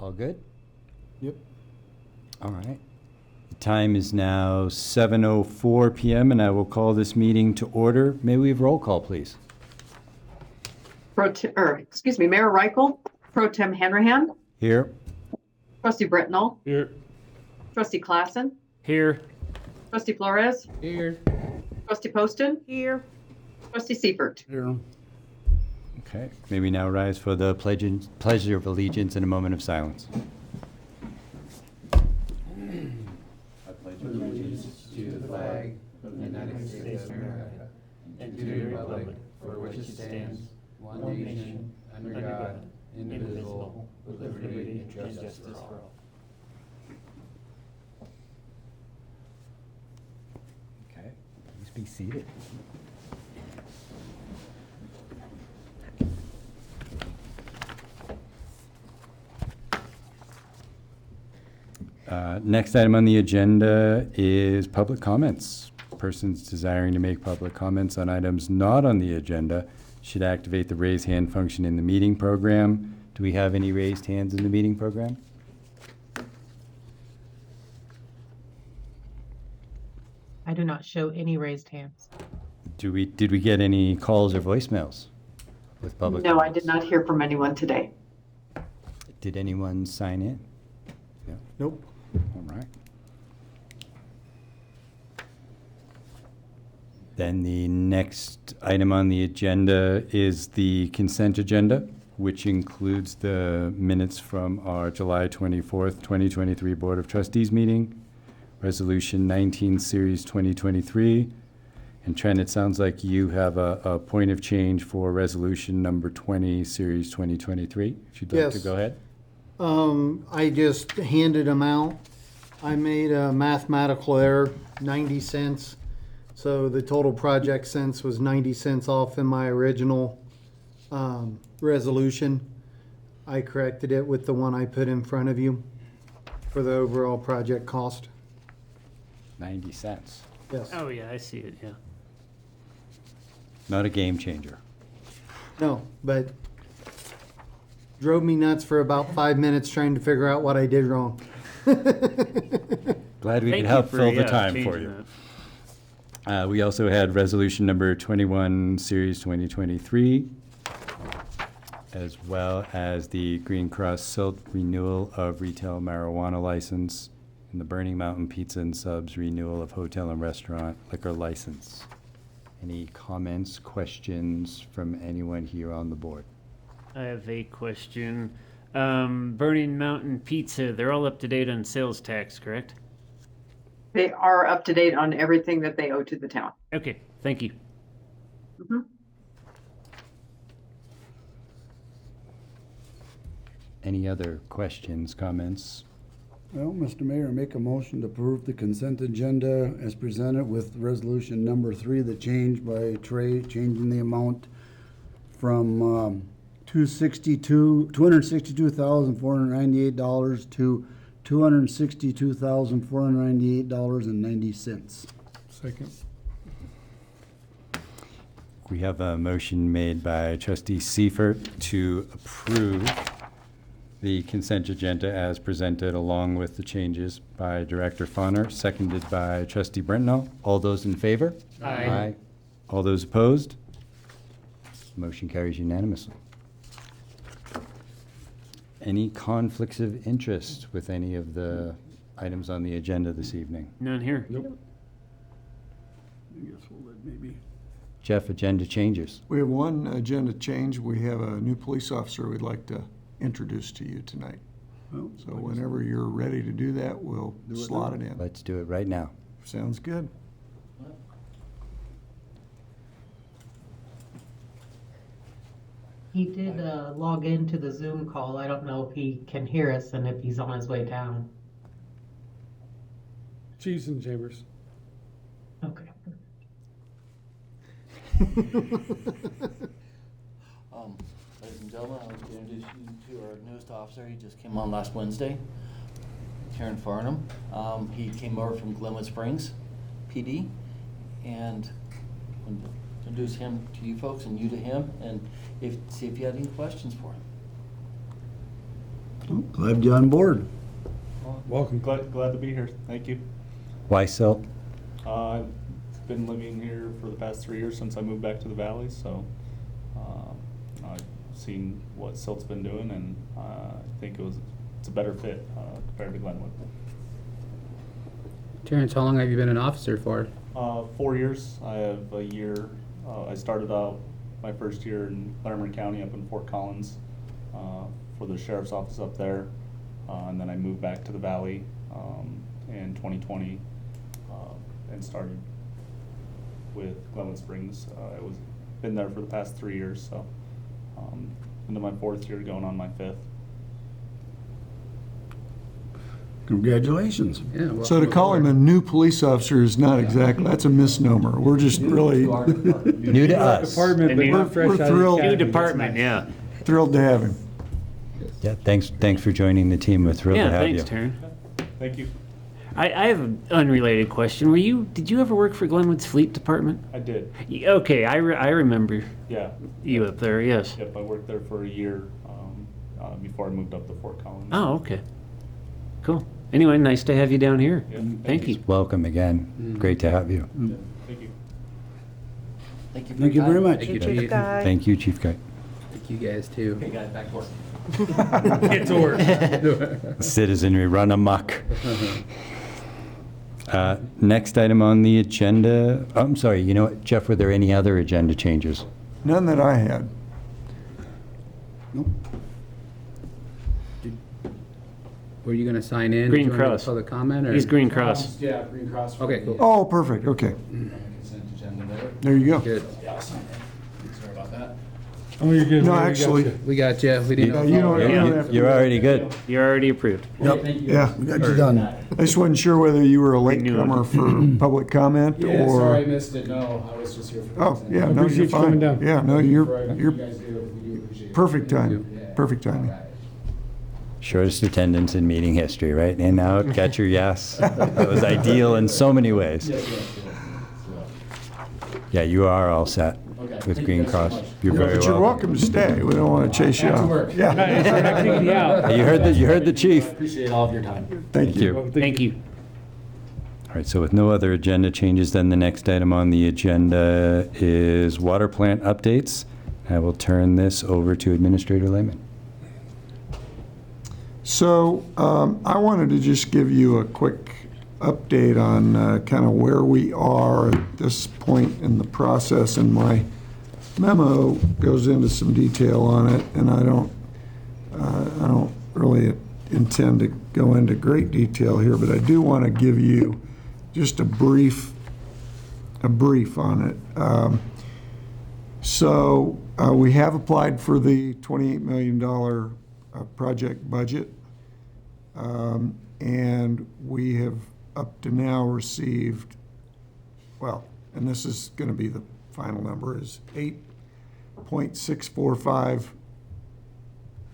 All good? Yep. All right. The time is now 7:04 PM, and I will call this meeting to order. May we have roll call, please? Mayor Reichel, Pro Tem Hanrahan, Here. Trustee Britnall, Here. Trustee Klassen, Here. Trustee Flores, Here. Trustee Poston. Here. Trustee Seifert. Here. Okay. May we now rise for the pledge of allegiance in a moment of silence. I pledge allegiance to the flag of the United States of America and to the republic for which it stands, one nation, under God, indivisible, with liberty and justice for all. Okay. Please be seated. Next item on the agenda is public comments. Persons desiring to make public comments on items not on the agenda should activate the raise hand function in the meeting program. Do we have any raised hands in the meeting program? I do not show any raised hands. Did we get any calls or voicemails with public No, I comments? did not hear from anyone today. Did anyone sign in? Yeah. Nope. All right. Then the next item on the agenda is the consent agenda, which includes the minutes from our July 24th, 2023 Board of Trustees meeting, Resolution 19, Series 2023. And Trent, it sounds like you have a point of change for Resolution number 20, Series 2023. If you'd like to Yes. go ahead. I just handed them out. I made a mathematical error, 90 cents. So the total project cents was 90 cents off in my original resolution. I corrected it with the one I put in front of you for the overall project cost. 90 cents. Yes. Oh, yeah, I see it, yeah. Not a game changer. No, but drove me nuts for about 5 minutes trying to figure out what I did wrong. Glad we Thank could you help for, fill the yeah, time for changing you. that. We also had resolution number 21, Series 2023, as well as the Green Cross Silt renewal of retail marijuana license and the Burning Mountain Pizza and Subs renewal of hotel and restaurant liquor license. Any comments, questions from anyone here on the board? I have a question. Burning Mountain Pizza, they're all up to date on sales tax, correct? They are up to date on everything that they owe to the town. Okay, thank you. Mhm. Any other questions, comments? Well, Mr. Mayor, make a motion to approve the consent agenda as presented with resolution number 3, the change by Trey, changing the amount from $262,498 to $262,498.90. Second. We have a motion made by Trustee Seifert to approve the consent agenda as presented, along with the changes by Director Fauner, seconded by Trustee Brentnall. All those in favor? Aye. All those opposed? Motion carries unanimously. Any conflicts of interest with any of the items on the agenda this evening? None here. Nope. I guess we'll let maybe. Jeff, agenda changes. We have one agenda change. We have a new police officer we'd like to introduce to you tonight. Well, So whenever you're ready to do that, we'll Do it slot now. it in. Let's do it right now. Sounds good. He did log into the Zoom call. I don't know if he can hear us and if he's on his way down. Chiefs and Chambers. Okay. Ladies and gentlemen, I'd like to introduce you to our newest officer. He just came on last Wednesday, Karen Farnham. He came over from Glenwood Springs, PD, and I'm going to introduce him to you folks and you to him, and see if you had any questions for him. Glad you're on board. Welcome. Glad to be here. Thank you. Why Silt? I've been living here for the past 3 years since I moved back to the valley, so I've seen what Silt's been doing, and I think it's a better fit compared to Glenwood. Terrence, how long have you been an officer for? 4 years. I have a year. I started out my first year in Laramie County up in Fort Collins for the sheriff's office up there, and then I moved back to the valley in 2020 and started with Glenwood Springs. I was been there for the past 3 years, so into my 4th year, going on my 5th. Congratulations. Yeah. welcome So to call him aboard. a new police officer is not exactly, that's a misnomer. We're just really New to us. And new- we're thrilled, New department, yeah. thrilled to have him. Yeah, thanks for joining the team. We're thrilled to Yeah, have you. thanks, Taryn. Thank you. I have an unrelated question. Did you ever work for Glenwood's Fleet Department? I did. Okay, I remember Yeah. you up there, yes. Yep. I worked there for a year before I moved up to Fort Collins. Oh, okay. Cool. Anyway, nice to have you down here. Yeah, Thank you. Welcome again. Great to have you. Yeah, thank you. Thank you. Thank you very much. Thank you, Chief. Thank you, Chief Guy. Thank you guys, too. Okay, guys, back to work. Get to work. Citizenry run amok. Next item on the agenda, I'm sorry, you know what, Jeff, were there any other agenda changes? None that I had. Were you gonna sign in? Green Do you wanna Cross. Public comment, or? He's Green Cross. Yeah, Green Cross. for Okay, the, cool. Oh, perfect, okay. Consent agenda there. There you go. Good. Yeah, sorry about that. Oh, you're good. No, actually, We got you. We didn't Yeah, know. you don't- Yeah. you don't have to- You're already good. You're already approved. Yep, Thank you. yeah. We got you done. I just wasn't sure whether you were a latecomer for public comment Yeah, sorry I or. missed it. No, I was just here for. Oh, consent. yeah, no, you're appreciate you coming fine. down. Yeah, no, For you're everything you guys do, we do appreciate it. perfect time, Yeah. perfect timing. All right. Shortest attendance in meeting history, right? In, out, catch your yes. That was ideal in so many ways. Yes, yes, yes. Yeah, you are all set Okay. with Thank you Green guys so Cross. much. You're very But you're welcome. welcome to stay. We don't want to chase you Back to out. work. Yeah, You heard the I chief. appreciate all of your time. thank you. Thank you. All right, so with no other agenda changes, then the next item on the agenda is water plant updates. I will turn this over to Administrator Lehman. So I wanted to just give you a quick update on kind of where we are at this point in the process. And my memo goes into some detail on it, and I don't really intend to go into great detail here, but I do want to give you just a brief on it. So we have applied for the $28 million project budget. And we have up to now received, well, and this is going to be the final number, is $8.645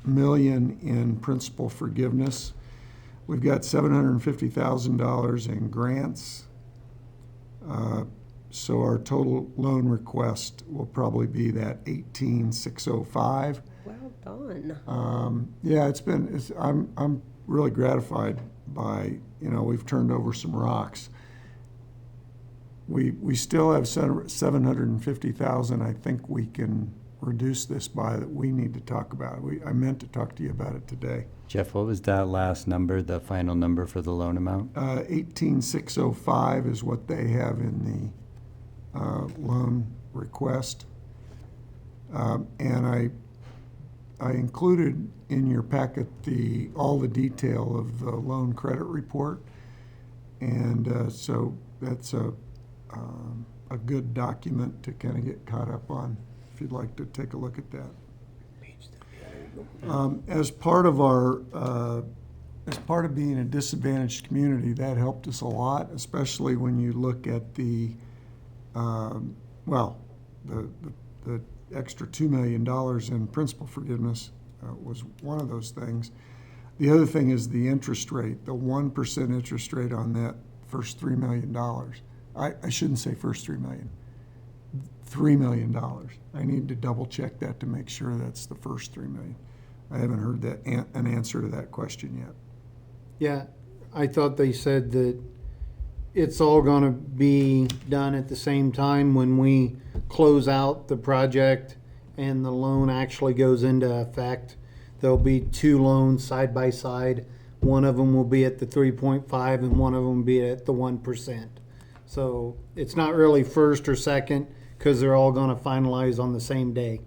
million in principal forgiveness. We've got $750,000 in grants. So our total loan request will probably be that 18,605. Well done. Yeah, I'm really gratified by, we've turned over some rocks. We still have 750,000 I think we can reduce this by that we need to talk about. I meant to talk to you about it today. Jeff, what was that last number, the final number for the loan amount? 18,605 is what they have in the loan request. And I included in your packet all the detail of the loan credit report. And so that's a good document to kind of get caught up on, if you'd like to take a look at that. As part of being a disadvantaged community, that helped us a lot, especially when you look at the extra $2 million in principal forgiveness was one of those things. The other thing is the interest rate, the 1% interest rate on that first $3 million. I shouldn't say first $3 million. $3 million. I need to double check that to make sure that's the first $3 million. I haven't heard an answer to that question yet. Yeah, I thought they said that it's all gonna be done at the same time when we close out the project and the loan actually goes into effect. There'll be two loans side by side. One of them will be at the 3.5 and one of them will be at the 1%. So it's not really first or second because they're all gonna finalize on the same day.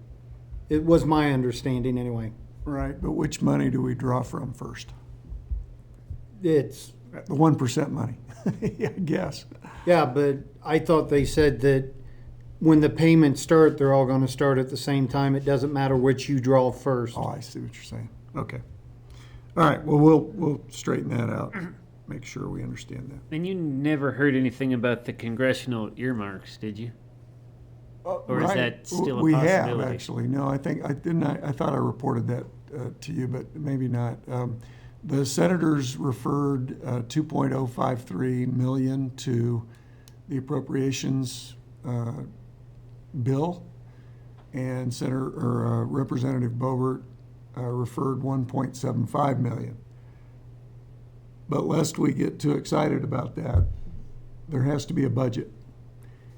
It was my understanding anyway. Right, but which money do we draw from first? It's, The 1% money, I guess. yeah, but I thought they said that when the payments start, they're all gonna start at the same time. It doesn't matter which you draw first. Oh, I see what you're saying. Okay. All right, well, we'll straighten that out, make sure we understand that. And you never heard anything about the congressional earmarks, did you? Or is Right. that still a We have, possibility? actually. No, I think, I thought I reported that to you, but maybe not. The senators referred 2.053 million to the appropriations bill, and Representative Boebert referred 1.75 million. But lest we get too excited about that, there has to be a budget.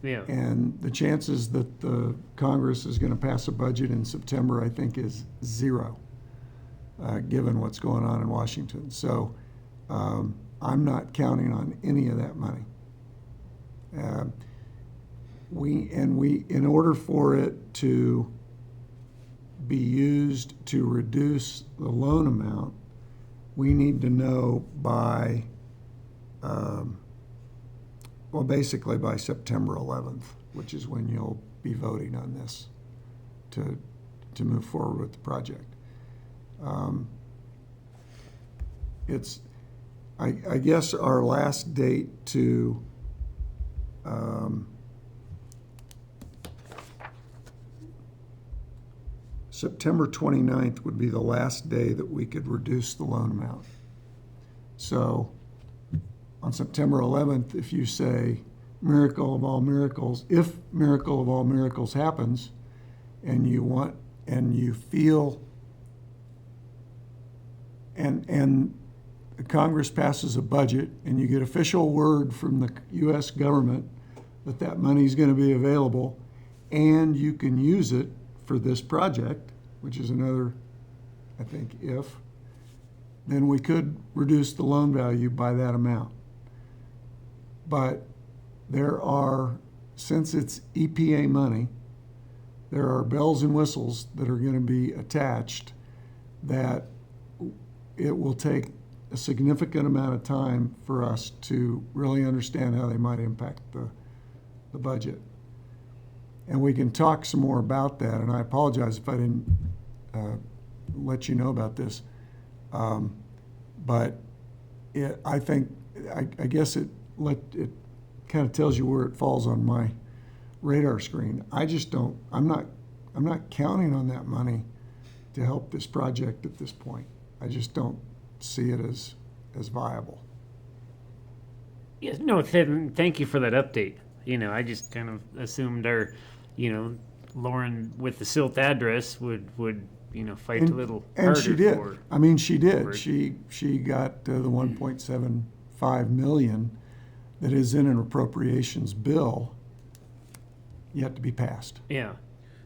Yeah. And the chances that the Congress is going to pass a budget in September, I think, is zero, given what's going on in Washington. So I'm not counting on any of that money. In order for it to be used to reduce the loan amount, we need to know by, basically by September 11th, which is when you'll be voting on this to move forward with the project. I guess our last date to September 29th would be the last day that we could reduce the loan amount. So on September 11th, if you say miracle of all miracles, if miracle of all miracles happens, and you feel, and Congress passes a budget and you get official word from the U.S. government that that money is going to be available and you can use it for this project, which is another, I think, then we could reduce the loan value by that amount. But there are, since it's EPA money, there are bells and whistles that are going to be attached that it will take a significant amount of time for us to really understand how they might impact the budget. And we can talk some more about that, and I apologize if I didn't let you know about this. But I think, I guess it kind of tells you where it falls on my radar screen. I'm not counting on that money to help this project at this point. I just don't see it as viable. Yes, no, thank you for that update. I just kind of assumed Lauren with the Silt address would fight a little harder. And she did. I mean, she did. for it. She got the 1.75 million that is in an appropriations bill yet to be passed. Yeah.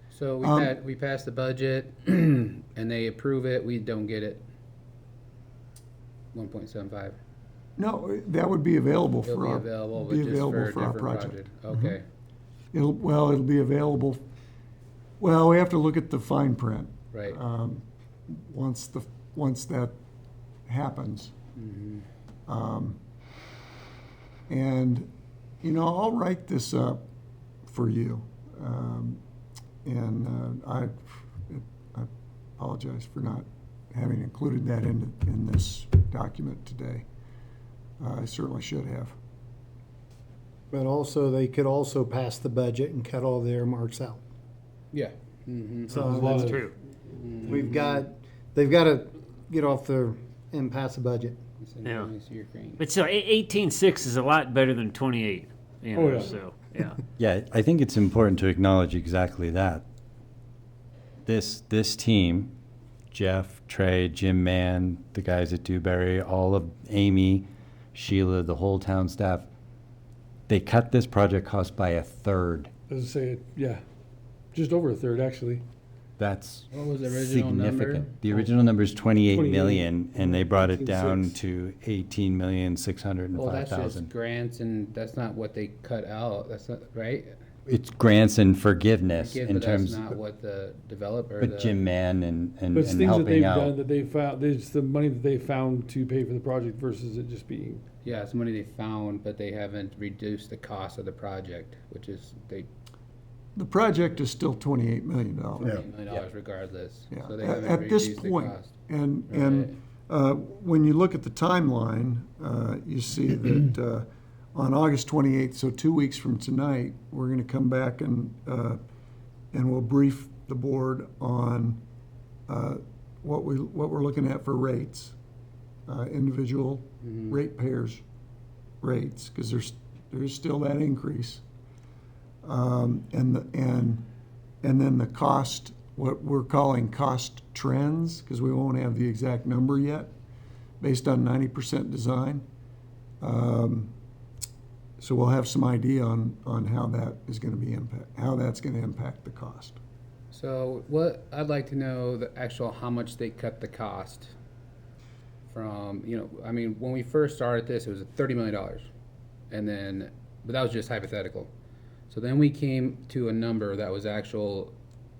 So we passed the budget and they approve it, we don't get it. 1.75. No, that would be available It'll for be our, available, but be just for available a for our different project. Okay. It'll be available. Well, we have to look at the fine print. Right. Once that happens. And, I'll write this up for you. I apologize for not having included that in this document today. I certainly should have. But also, they could also pass the budget and cut all the earmarks out. Yeah. So That's true. they've got to get off there and pass the budget. Yeah. Let me see your screen. But still, 18.6 is a lot better than 28. So, yeah. Yeah, I think it's important to acknowledge exactly that. This team Jeff, Trey, Jim Mann, the guys at Dewberry, all of Amy, Sheila, the whole town staff, they cut this project cost by 1/3. As I say, yeah, just over a third, actually. That's What was the original number? significant. The original number is 28 million, 28, and they brought it down 18.6. to 18,605,000. Well, that's just grants and that's not what they cut out. That's not, right? It's grants and forgiveness Forgive, in but that's terms, not what the developer, but Jim Mann and But it's things that they've helping done out. that they found, it's the money that they found to pay for the project versus it just being, yeah, it's money they found, but they haven't reduced the cost of the project, which is The project is still $28 million. $8 million regardless. Yeah. So they At- haven't At this reduced the point, cost. and when you look at the timeline, you see that on August 28th, so 2 weeks from tonight, we're going to come back and we'll brief the board on what we're looking at for rates, individual ratepayers' rates, because there's still that increase. And then the cost, what we're calling cost trends, because we won't have the exact number yet, based on 90% design. So we'll have some idea on how that is going to be how that's going to impact the cost. So what, I'd like to know the actual, how much they cut the cost from, I mean, when we first started this, it was $30 million. And then, but that was just hypothetical. So then we came to a number that was actual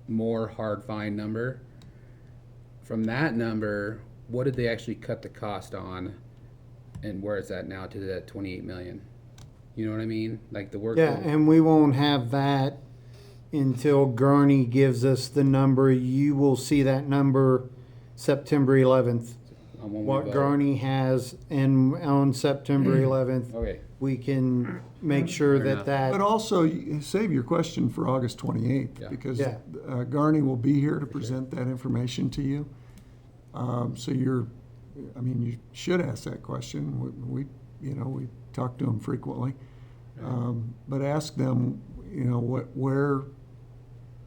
more hard fine number. From that number, what did they actually cut the cost on? And where is that now to that 28 million? You know what I mean? Like the work. Yeah, and we won't have that until Gurney gives us the number. You will see that number September 11th. What Gurney has, and on September 11th, Okay. we can make sure Fair that enough. But also, you save your question for August 28th, Yeah. because Yeah. Garney will be here to present that information to you. So you should ask that question. We talk to them frequently. But ask them,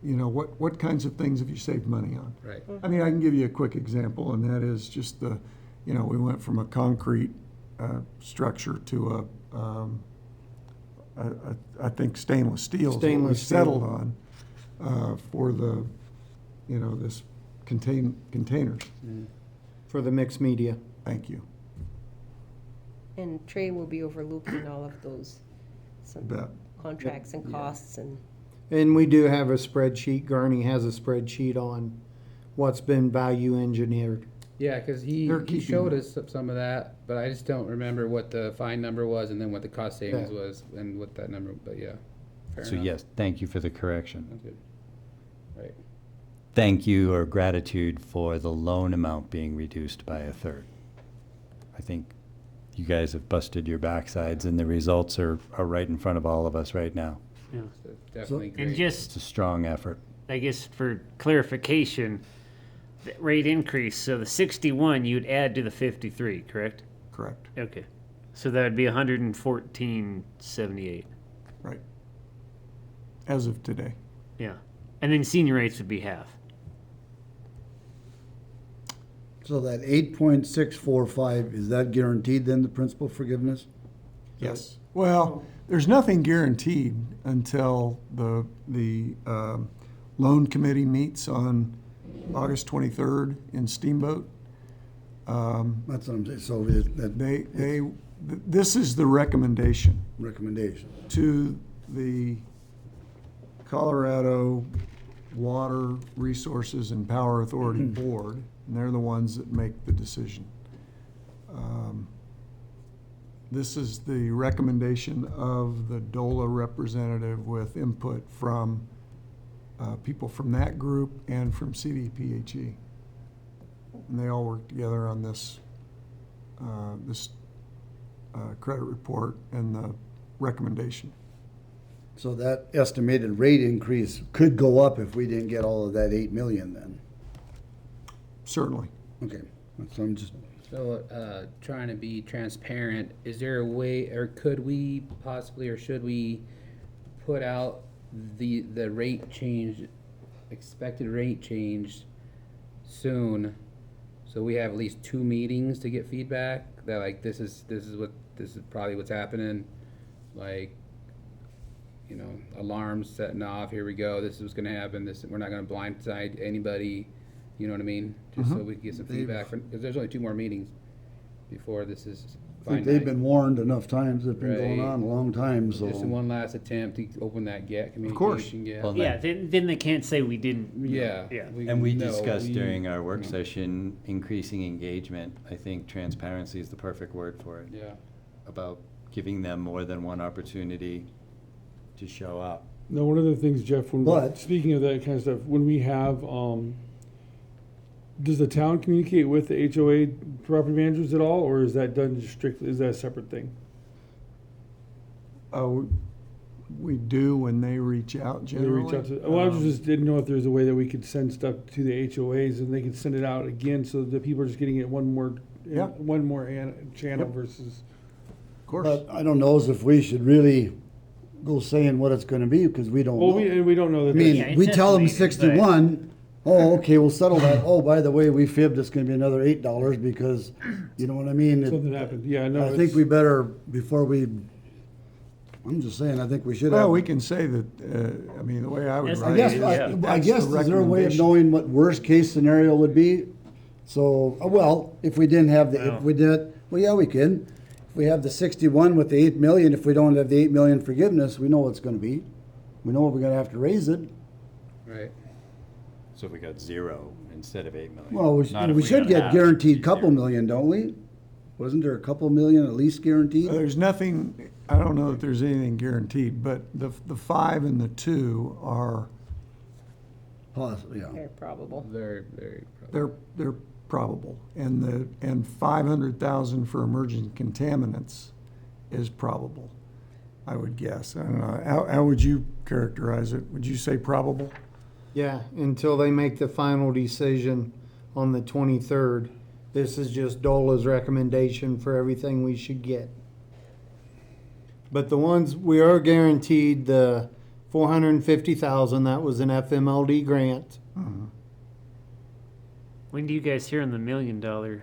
what kinds of things have you saved money on? Right. I mean, I can give you a quick example, and that is just we went from a concrete structure to I think stainless steel is what we Stainless steel. settled on for the, this containers. for the mixed media. Thank you. And Trey will be overlooking all of those, some Bet. contracts and costs and. And we do have a spreadsheet. Gurney has a spreadsheet on what's been value engineered. Yeah, because he They're keeping showed it. us some of that, but I just don't remember what the fine number was and then what the cost savings Yeah. was and what that number, but yeah. Fair So enough. yes, thank you for the correction. That's good. Right. Thank you or gratitude for the loan amount being reduced by 1/3. I think you guys have busted your backsides, and the results are right in front of all of us right now. Yeah. So definitely great. And It's just, a strong effort. I guess for clarification, the rate increase, so the 61 you'd add to the 53, correct? Correct. Okay. So that would be 114.78. Right. As of today. Yeah. And then senior rates would be half. So that 8.645, is that guaranteed then, the principal forgiveness? Yes. Well, there's nothing guaranteed until the loan committee meets on August 23rd in Steamboat. That's what I'm saying, so This is the recommendation recommendation. to the Colorado Water Resources and Power Authority Board, and they're the ones that make the decision. This is the recommendation of the DOLA representative with input from people from that group and from CDPHE. And they all work together on this credit report and the recommendation. So that estimated rate increase could go up if we didn't get all of that 8 million then? Certainly. Okay, so I'm just, So, trying to be transparent, is there a way, or could we possibly, or should we put out the rate change, expected rate change soon So we have at least 2 meetings to get feedback, that like, this is probably what's happening, like, you know, alarms setting off, here we go, this is what's gonna happen, we're not gonna blindside anybody, you know what I mean? Just so we can get some feedback, because there's only 2 more meetings before this is I think finite. they've been warned enough times, it's been going Right. on a long time, so. Just one last attempt to open that gap, course. communication gap. Well, Yeah, then they can't say we didn't. Yeah. Yeah. And we know, discussed we- during our work session, increasing engagement. I think transparency is the perfect word for it. Yeah. About giving them more than one opportunity to show up. Now, one of the things, Jeff, when, But- speaking of that kind of stuff, when we have, does the town communicate with the HOA property managers at all, or is that done just strictly, is that a separate thing? We do when they reach out When they generally. reach out to, well, I just didn't know if there's a way that we could send stuff to the HOAs and they could send it out again, so that people are just getting it one more channel Yep. versus. Of course. But I don't know if we should really go saying what it's gonna be, because we don't Well, know. we don't know I that. mean, Yeah, it's we tell them estimated, but- 61, oh, okay, we'll settle that, oh, by the way, we fibbed, it's gonna be another $8, because, you know what I mean? It- Something happened, yeah, no. I think it's- we better, before we, I'm just saying, I think we should have. Well, we can say that, I mean, the way I would Yes, write I guess, it is Yeah. I that's guess, the is there a way of recommendation. knowing what worst-case scenario would be? So, well, if we didn't have Well. if we did, well, yeah, we can. If we have the 61 with the 8 million, if we don't have the 8 million forgiveness, we know what it's gonna be. We know we're gonna have to raise it. Right. So if we got 0 instead of 8 million. Well, Not if we we should got get half, guaranteed it'd be couple 0. million, don't we? Wasn't there a couple million at least guaranteed? There's nothing, I don't know that there's anything guaranteed, but the 5 and the 2 are, Possibly, yeah. Very probable. Very, very. Probably. they're probable. And 500,000 for emerging contaminants is probable, I would guess. I don't know, how would you characterize it? Would you say probable? Yeah, until they make the final decision on the 23rd. This is just Dola's recommendation for everything we should get. But the ones, we are guaranteed the 450,000, that was an FMLD grant. When do you guys hear on the $1 million?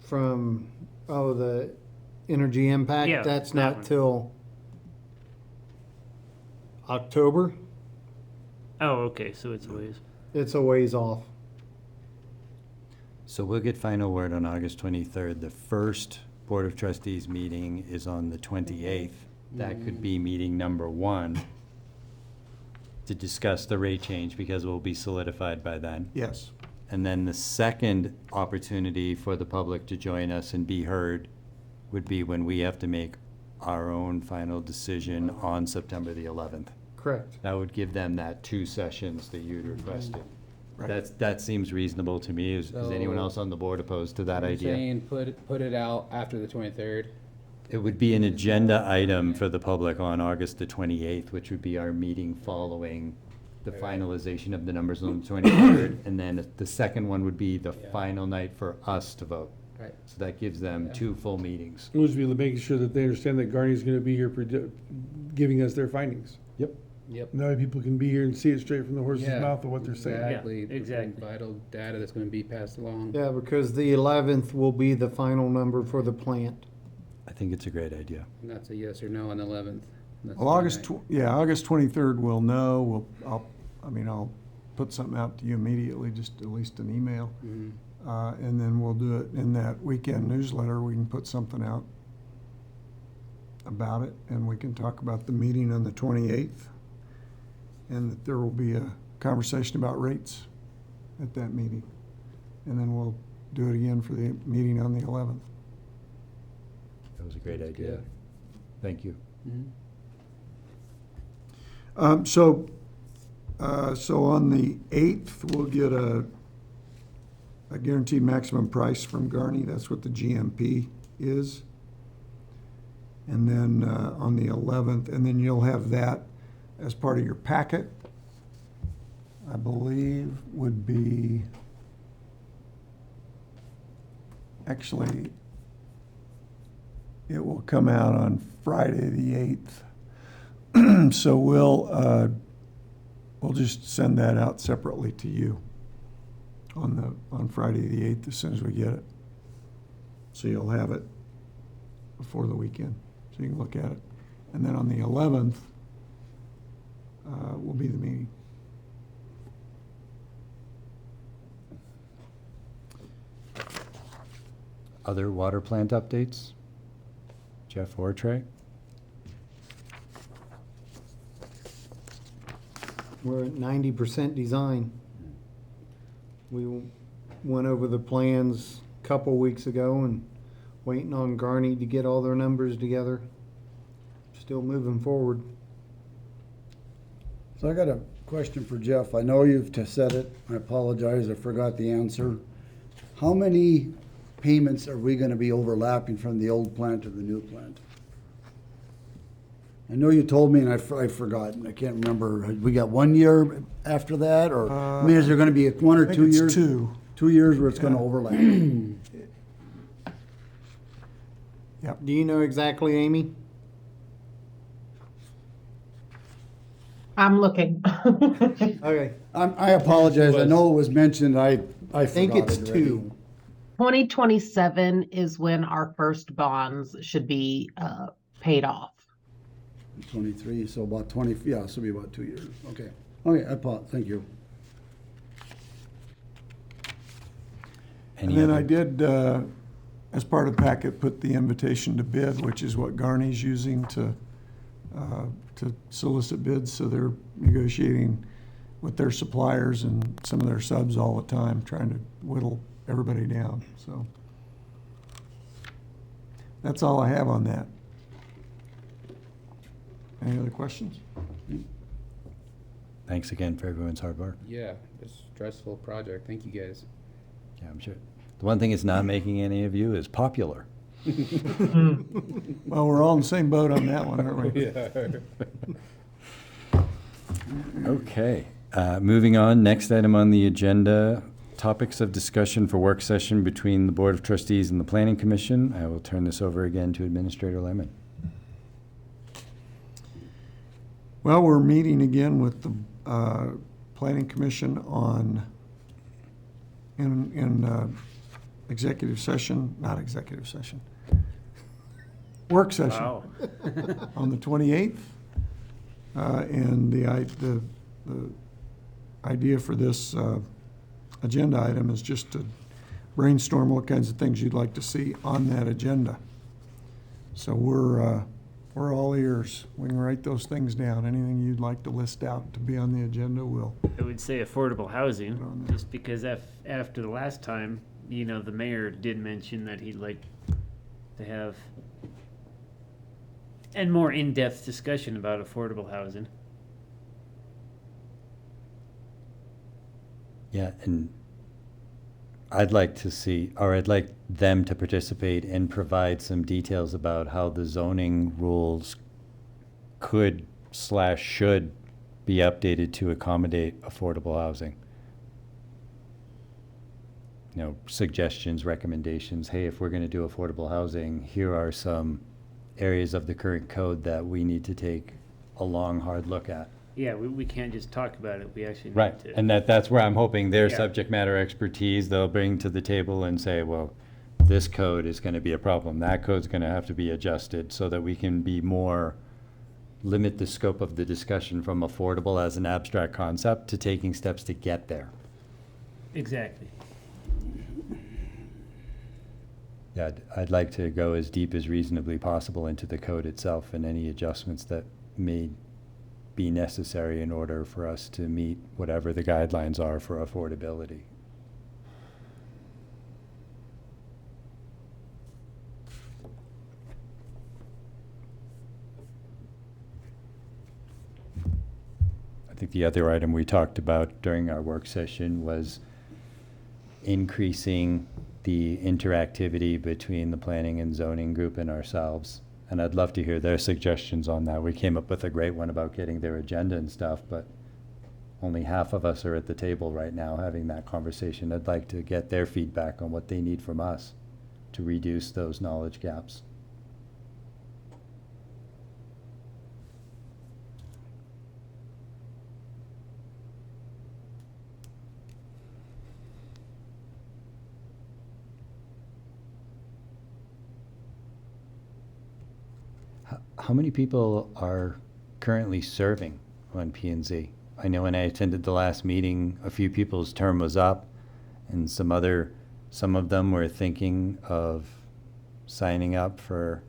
From, the energy impact, Yeah, that's that not one. till October. Oh, okay, so it's a ways. It's a ways off. So we'll get final word on August 23rd. The first Board of Trustees meeting is on the 28th. That could be meeting number 1 to discuss the rate change, because it will be solidified by then. Yes. And then the second opportunity for the public to join us and be heard would be when we have to make our own final decision on September the 11th. Correct. That would give them that 2 sessions that you'd requested. Right. That seems reasonable to me. Is anyone So- else on the board opposed to that You're idea? saying put it out after the 23rd? It would be an agenda item for the public on August the 28th, which would be our meeting following the finalization of the numbers on the 23rd. And then the second one would be the final night for us to vote. Right. So that gives them 2 full meetings. We'll just be making sure that they understand that Garney's gonna be here giving us their findings. Yep. That way people can be here and see it straight from the horse's Yeah, mouth of what they're saying. Exactly. Yeah, exactly. Vital data that's gonna be passed along. Yeah, because the 11th will be the final number for the plant. I think it's a great idea. And that's a yes or no on the 11th. That's Well, the night. August 23rd, we'll know. I'll put something out to you immediately, just at least an email. Mhm. And then we'll do it in that weekend newsletter. We can put something out about it, and we can talk about the meeting on the 28th. And that there will be a conversation about rates at that meeting. And then we'll do it again for the meeting on the 11th. That was a great That's idea. good. Thank you. Mhm. So on the 8th, we'll get a guaranteed maximum price from Garney. That's what the GMP is. And then on the 11th, and then you'll have that as part of your packet, I believe would be, actually, it will come out on Friday, the 8th. So we'll just send that out separately to you. on Friday the 8th, as soon as we get it. So you'll have it before the weekend, so you can look at it. And then on the 11th, will be the meeting. Other water plant updates? Jeff or Trey? We're at 90% design. We went over the plans a couple weeks ago and waiting on Garney to get all their numbers together. Still moving forward. So I got a question for Jeff. I know you've said it. I apologize, I forgot the answer. How many payments are we gonna be overlapping from the old plant to the new plant? I know you told me and I've forgotten. I can't remember. We got 1 year after that, or, I mean, is there gonna be 1 or I think 2 it's years? 2. 2 years where it's gonna Yeah. overlap. Do you know exactly, Amy? I'm looking. Okay. I apologize. I know it was mentioned. I think forgot it's it already. 2. 2027 is when our first bonds should be paid off. 23, so about 20, yeah, so it'll be about 2 years. Okay. Okay, thank you. And Any then other- I did, as part of the packet, put the invitation to bid, which is what Garney's using to solicit bids. So they're negotiating with their suppliers and some of their subs all the time, trying to whittle everybody down, so. That's all I have on that. Any other questions? Thanks again for everyone's hard work. Yeah, it's a stressful project. Thank you guys. Yeah, I'm sure. The one thing it's not making any of you is popular. Well, we're all in the same boat on that one, aren't we? Okay, moving on, next item on the agenda, topics of discussion for work session between the Board of Trustees and the Planning Commission. I will turn this over again to Administrator Lemon. Well, we're meeting again with the Planning Commission in executive session, not executive session, work session. Wow. On the 28th. And the idea for this agenda item is just to brainstorm what kinds of things you'd like to see on that agenda. So we're all ears. We can write those things down. Anything you'd like to list out to be on the agenda, we'll. I would say affordable housing, just because after the last time, you know, the mayor did mention that he'd like to have and more in-depth discussion about affordable housing. Yeah, and I'd like to see, or I'd like them to participate and provide some details about how the zoning rules could/should be updated to accommodate affordable housing. You know, suggestions, recommendations, hey, if we're gonna do affordable housing, here are some areas of the current code that we need to take a long, hard look at. Yeah, we can't just talk about it, we actually need Right, to. and that's where I'm hoping their Yeah. subject matter expertise, they'll bring to the table and say, well, this code is gonna be a problem, that code's gonna have to be adjusted, so that we can be more, limit the scope of the discussion from affordable as an abstract concept to taking steps to get there. Exactly. Yeah, I'd like to go as deep as reasonably possible into the code itself and any adjustments that may be necessary in order for us to meet whatever the guidelines are for affordability. I think the other item we talked about during our work session was increasing the interactivity between the planning and zoning group and ourselves. And I'd love to hear their suggestions on that. We came up with a great one about getting their agenda and stuff, but only half of us are at the table right now having that conversation. I'd like to get their feedback on what they need from us to reduce those knowledge gaps. how many people are currently serving on P and Z? I know when I attended the last meeting, a few people's term was up, and some of them were thinking of signing up for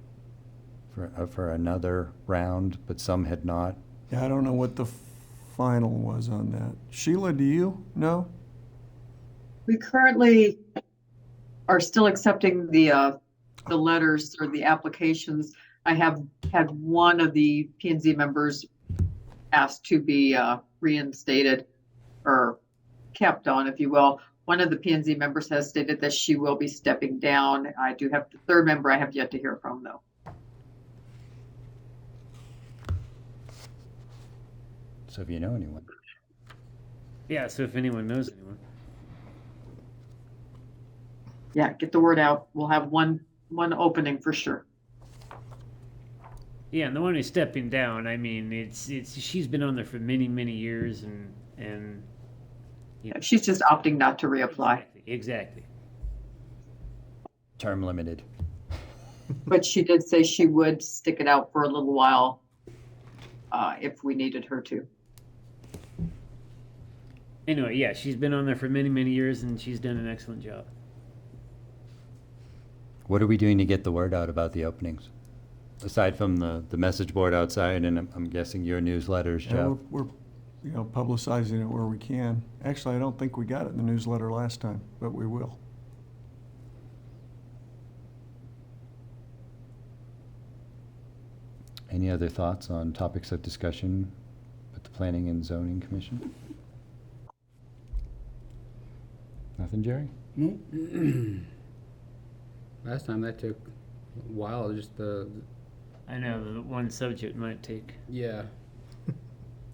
another round, but some had not. Yeah, I don't know what the final was on that. Sheila, do you know? We currently are still accepting the letters or the applications. I have had one of the P and Z members asked to be reinstated or kept on, if you will. One of the P and Z members has stated that she will be stepping down. I do have the third member I have yet to hear from, though. So if you know anyone. Yeah, so if anyone knows anyone. Yeah, get the word out. We'll have one opening for sure. Yeah, and the one who's stepping down, I mean, it's she's been on there for many, many years, and you know, She's just opting not to reapply. exactly. Term limited. But she did say she would stick it out for a little while if we needed her to. Anyway, yeah, she's been on there for many, many years, and she's done an excellent job. What are we doing to get the word out about the openings? Aside from the message board outside, and I'm guessing your newsletters, Yeah, Jeff? we're publicizing it where we can. Actually, I don't think we got it in the newsletter last time, but we will. Any other thoughts on topics of discussion with the Planning and Zoning Commission? Nothing, Jerry? Nope. Last time that took a while, just I know the one subject might take. yeah.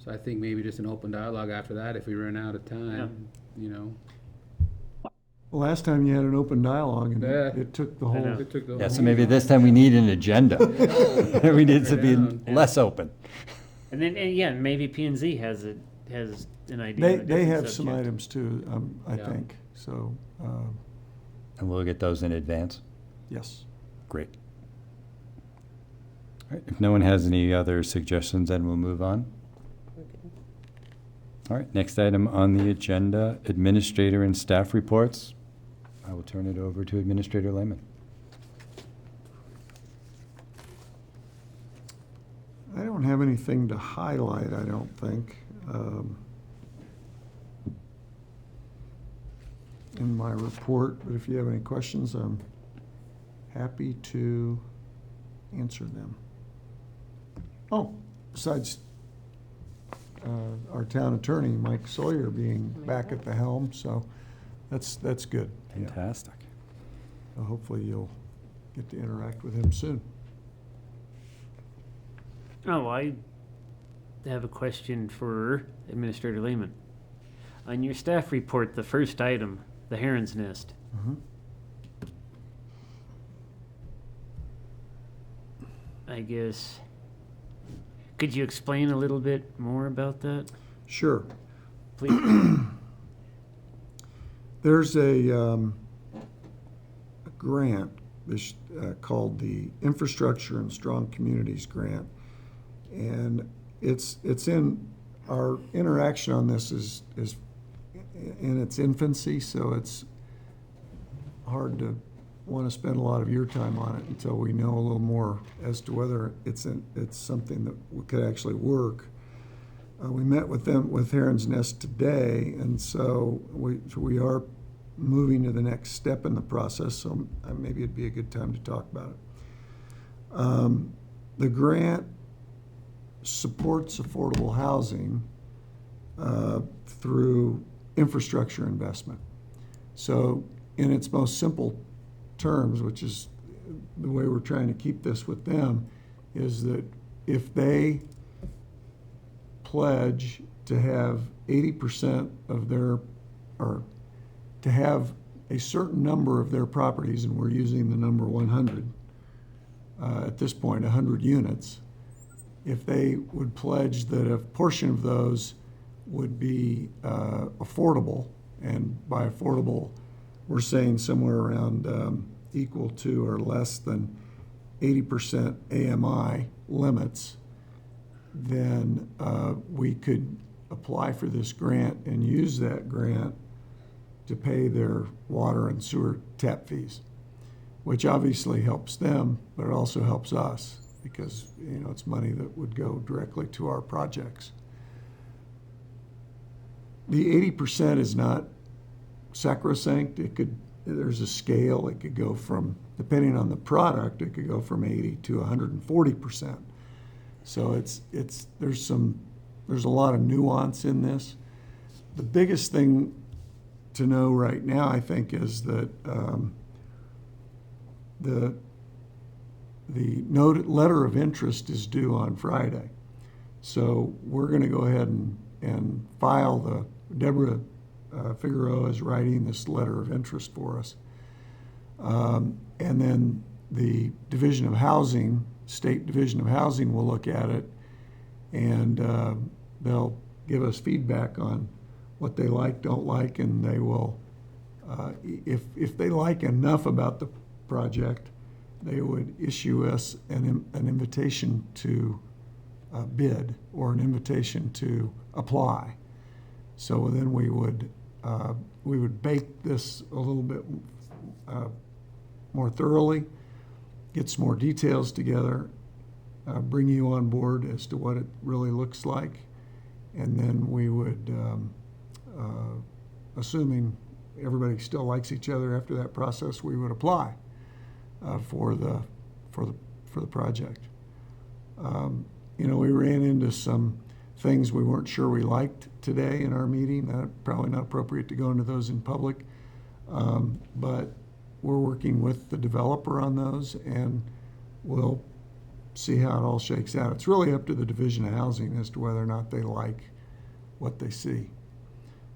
So I think maybe just an open dialogue after that, if we run out of time, you know. Last time you had an open dialogue and Yeah. it took the I whole, know. It took the Yeah, so whole- maybe this time we need an agenda. We need to be down. less open. And then, and yeah, maybe P and Z has an idea. they, of a they different have some subject. items too, I Yeah. think, so, And we'll get those in advance. yes. Great. All right, if no one has any other suggestions, then we'll move on. All right, next item on the agenda, administrator and staff reports. I will turn it over to Administrator Lehman. I don't have anything to highlight, I don't think, in my report, but if you have any questions, I'm happy to answer them. Oh, besides our town attorney, Mike Sawyer, being back at the helm, so that's good. Yeah. Fantastic. So hopefully you'll get to interact with him soon. Oh, I have a question for Administrator Lehman. On your staff report, the first item, the heron's nest. Mhm. I guess, could you explain a little bit more about that, Sure. please? There's a grant called the Infrastructure and Strong Communities Grant. And it's in, our interaction on this is in its infancy, so it's hard to want to spend a lot of your time on it until we know a little more as to whether it's something that could actually work. We met with them, with Heron's Nest today, and so we are moving to the next step in the process, so maybe it'd be a good time to talk about it. The grant supports affordable housing through infrastructure investment. So in its most simple terms, which is the way we're trying to keep this with them, is that if they pledge to have 80% of their, or to have a certain number of their properties, and we're using the number 100, at this point, 100 units, if they would pledge that a portion of those would be affordable, and by affordable, we're saying somewhere around equal to or less than 80% AMI limits, then we could apply for this grant and use that grant to pay their water and sewer tap fees, which obviously helps them, but it also helps us because, you know, it's money that would go directly to our projects. The 80% is not sacrosanct. There's a scale. It could go from, depending on the product, it could go from 80 to 140%. So there's a lot of nuance in this. The biggest thing to know right now, I think, is that the letter of interest is due on Friday. So we're going to go ahead and file Deborah Figueroa is writing this letter of interest for us. And then the Division of Housing, State Division of Housing will look at it, and they'll give us feedback on what they like, don't like, and they will, if they like enough about the project, they would issue us an invitation to bid or an invitation to apply. So then we would bake this a little bit more thoroughly, get some more details together, bring you on board as to what it really looks like, and then we would, assuming everybody still likes each other after that process, we would apply for the project. You know, we ran into some things we weren't sure we liked today in our meeting. Probably not appropriate to go into those in public, but we're working with the developer on those, and we'll see how it all shakes out. It's really up to the Division of Housing as to whether or not they like what they see.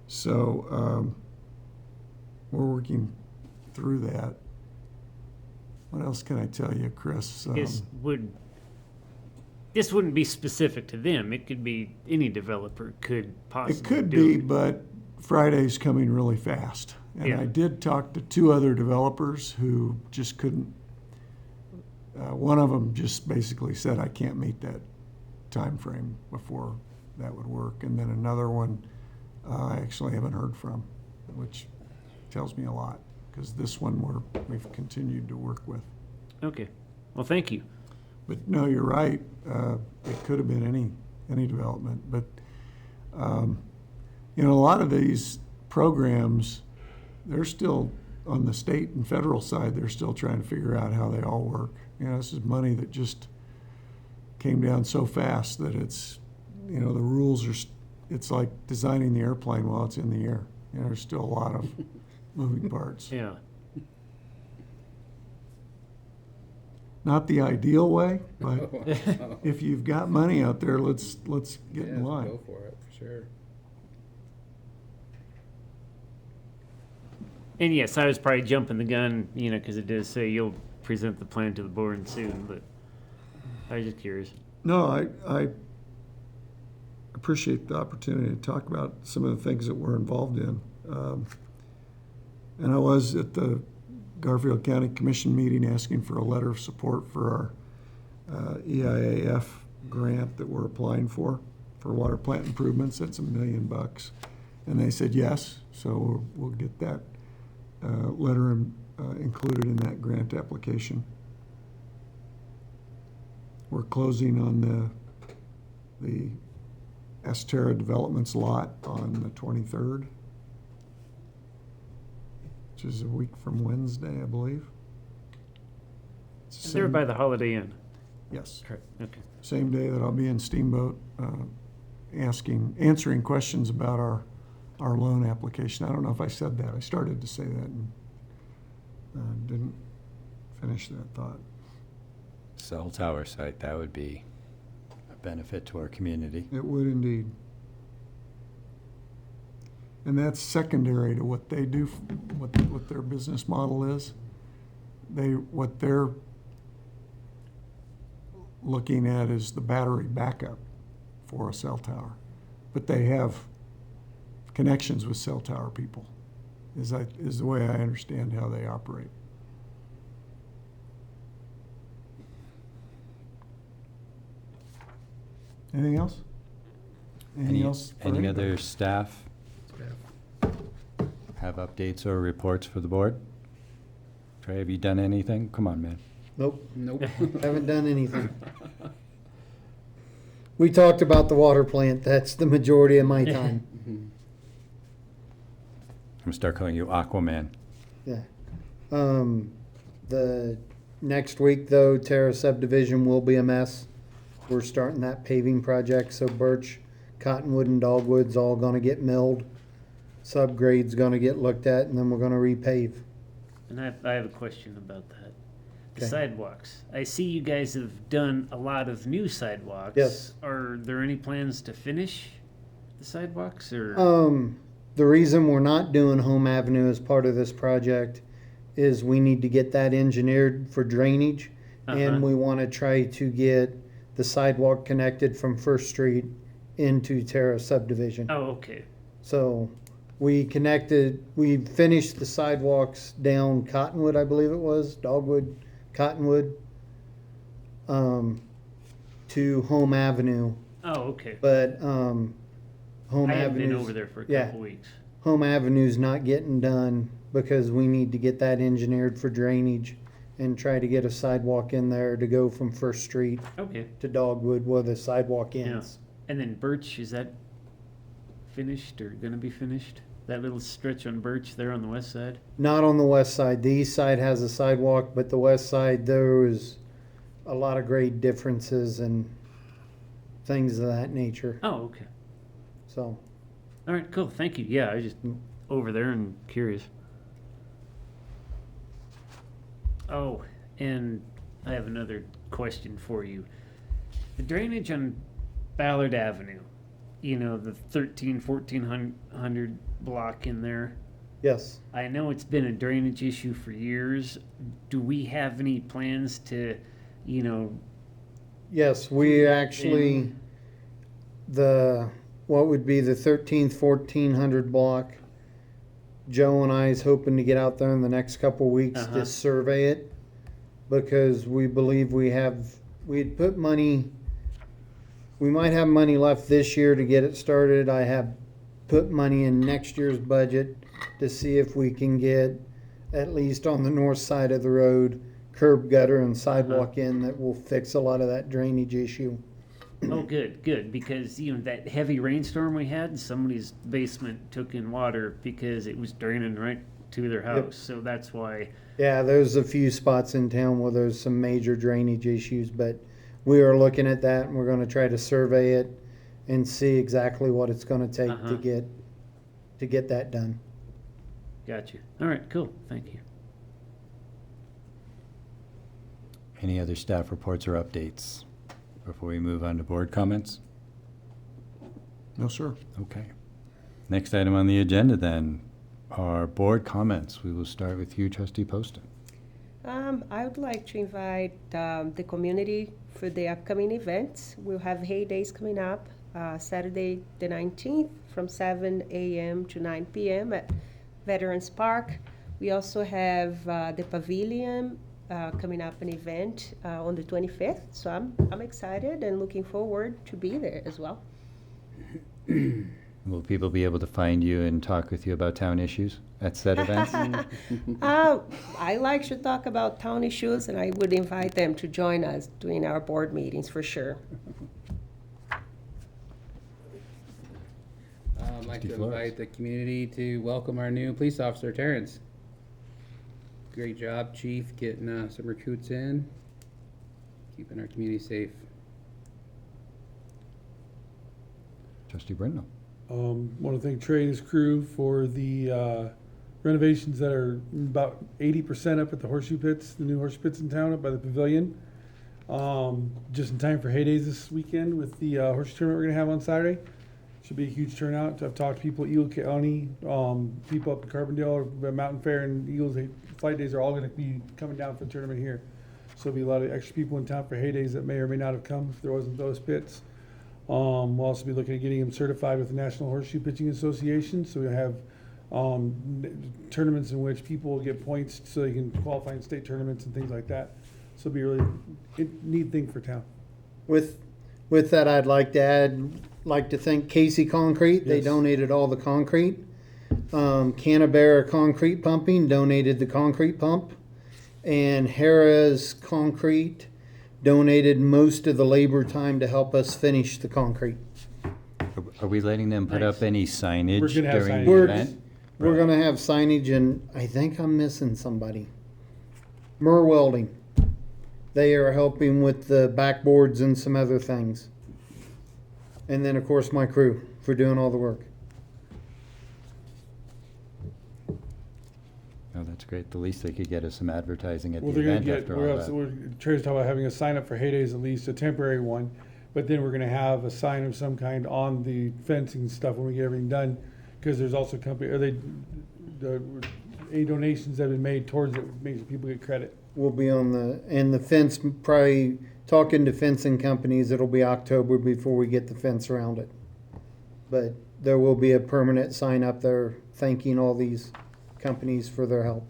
So we're working through that. What else can I tell you, Chris? This wouldn't be specific to them. It could be any developer could possibly It could do be, it. but Friday's coming really fast. And Yeah. I did talk to 2 other developers who just couldn't, one of them just basically said, I can't meet that time frame before that would work. And then another one I actually haven't heard from, which tells me a lot, because this one we've continued to work with. Okay. Well, thank you. But no, you're right. It could have been any development. But, you know, a lot of these programs, they're still, on the state and federal side, they're still trying to figure out how they all work. You know, this is money that just came down so fast that it's, you know, the rules are, it's like designing the airplane while it's in the air. You know, there's still a lot of moving parts. Yeah. Not the ideal way, but if you've got money out there, let's get in line. Go for it, for sure. And yes, I was probably jumping the gun, you know, because it does say you'll present the plan to the board soon, but I was just curious. No, I appreciate the opportunity to talk about some of the things that we're involved in. And I was at the Garfield County Commission meeting asking for a letter of support for our EIAF grant that we're applying for water plant improvements. That's $1 million. And they said yes, so we'll get that letter included in that grant application. We're closing on the Asterra Developments lot on the 23rd. Which is a week from Wednesday, I believe. They were by the Holiday Inn. Yes. Correct. Okay. Same day that I'll be in Steamboat, answering questions about our loan application. I don't know if I said that. I started to say that and didn't finish that thought. Cell tower site, that would be a benefit to our community. It would indeed. And that's secondary to what they do, what their business model is. What they're looking at is the battery backup for a cell tower. But they have connections with cell tower people, is the way I understand how they operate. Anything else? Anything else? for Any anybody? other staff have updates or reports for the board? Trey, have you done anything? Come on, man. Nope, Nope. haven't done anything. We talked about the water plant. That's the majority of my time. I'm gonna start calling you Aquaman. Yeah. The next week though, Terra subdivision will be a mess. We're starting that paving project, so Birch, Cottonwood and Dogwood's all gonna get milled. Subgrade's gonna get looked at and then we're gonna repave. And I have a question about that. The Okay. sidewalks. I see you guys have done a lot of new sidewalks. Yes. Are there any plans to finish the sidewalks or? The reason we're not doing Home Avenue as part of this project is we need to get that engineered for drainage. And Uh-huh. we wanna try to get the sidewalk connected from First Street into Terra subdivision. Oh, okay. So we finished the sidewalks down Cottonwood, I believe it was, Dogwood, Cottonwood, to Home Avenue. Oh, okay. But, Home I haven't been Avenue's- over there for a yeah. couple weeks. Home Avenue's not getting done because we need to get that engineered for drainage and try to get a sidewalk in there to go from First Street Okay. to Dogwood where the sidewalk ends. And then Birch, is that finished or gonna be finished? That little stretch on Birch there on the west side? Not on the west side. The east side has a sidewalk, but the west side, there is a lot of grade differences and things of that nature. Oh, okay. So, All right, cool. Thank you. Yeah, I was just over there and curious. Oh, and I have another question for you. The drainage on Ballard Avenue, you know, the 1400 block in there. yes. I know it's been a drainage issue for years. Do we have any plans to, you know, Yes, we actually, what would be the 13th, 1400 block. Joe and I is hoping to get out there in the next couple weeks Uh-huh. to survey it because we believe we'd put money, we might have money left this year to get it started. I have put money in next year's budget to see if we can get, at least on the north side of the road, curb gutter and sidewalk in that will fix a lot of that drainage issue. oh, good, because, you know, that heavy rainstorm we had, somebody's basement took in water because it was draining right to their house. So that's why, Yeah, there's a few spots in town where there's some major drainage issues, but we are looking at that and we're gonna try to survey it and see exactly what it's gonna take Uh-huh. to get that done. got you. All right, cool. Thank you. Any other staff reports or updates before we move on to board comments? No, sir. Okay. Next item on the agenda then are board comments. We will start with you, Trustee Poston. I would like to invite the community for the upcoming events. We'll have Hay Days coming up, Saturday the 19th from 7 a.m. to 9 p.m. at Veterans Park. We also have the Pavilion coming up, an event on the 25th. So I'm excited and looking forward to be there as well. Will people be able to find you and talk with you about town issues at said events? I like to talk about town issues, and I would invite them to join us during our board meetings for sure. I'd like Trustee to Flores. invite the community to welcome our new police officer, Terrence. Great job, chief, getting some recruits in, keeping our community safe. Trustee Brindle. Want to thank Trey and his crew for the renovations that are about 80% up at the horseshoe pits, the new horseshoe pits in town up by the pavilion. Just in time for Hay Days this weekend with the horseshoe tournament we're going to have on Saturday. Should be a huge turnout. I've talked to people at Eagle County, people up in Carbondale, Mountain Fair, and Eagles Flight Days are all going to be coming down for the tournament here. So there'll be a lot of extra people in town for Hay Days that may or may not have come if there wasn't those pits. We'll also be looking at getting them certified with the National Horseshoe Pitching Association. So we have tournaments in which people will get points so they can qualify in state tournaments and things like that. So it'll be a really neat thing for town. With With that, I'd like to thank Casey Concrete. They Yes. donated all the concrete. Canterbury Concrete Pumping donated the concrete pump. And Harrah's Concrete donated most of the labor time to help us finish the concrete. Are we letting them put up any signage We're gonna have during signage. the We're- event? We're gonna have signage, and I think I'm missing somebody. Murr Welding. They are helping with the backboards and some other things. And then, of course, my crew for doing all the work. Oh, that's great. The least they could get is some advertising at the Well, they're gonna event get, after we're all also, that. we're, Trey's talking about having a sign up for heydays, at least a temporary one. But then we're gonna have a sign of some kind on the fencing stuff when we get everything done. Cause there's also any donations that have been made towards it, makes people get credit. We'll be on the fence, probably talking to fencing companies. It'll be October before we get the fence around it. But there will be a permanent sign up there thanking all these companies for their help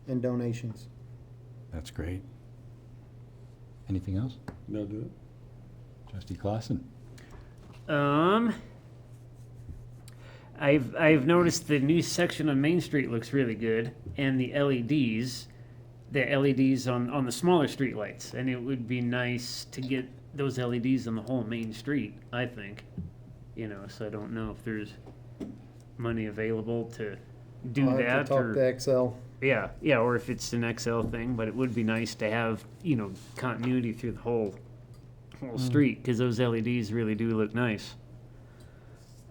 and donations. That's great. Anything else? They'll do it. Trustee Clausen? I've noticed the new section on Main Street looks really good, and the LEDs on the smaller streetlights, and it would be nice to get those LEDs on the whole Main Street, I think. So I don't know if there's money available to do I'll that, have to talk or to XL. yeah, or if it's an XL thing, but it would be nice to have, continuity through the whole street, because those LEDs really do look nice.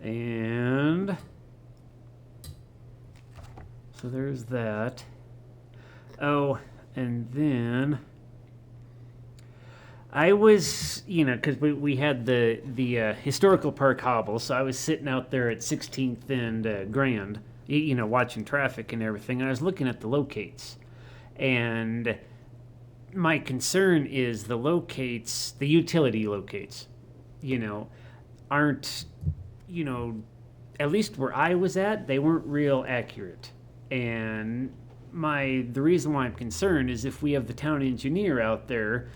And so there's that. Oh, and then I was, because we had the historical park hobble, so I was sitting out there at 16th and Grand, watching traffic and everything, and I was looking at the locates. And my concern is the utility locates, aren't, at least where I was at, they weren't real accurate. And the reason why I'm concerned is if we have the town engineer out there,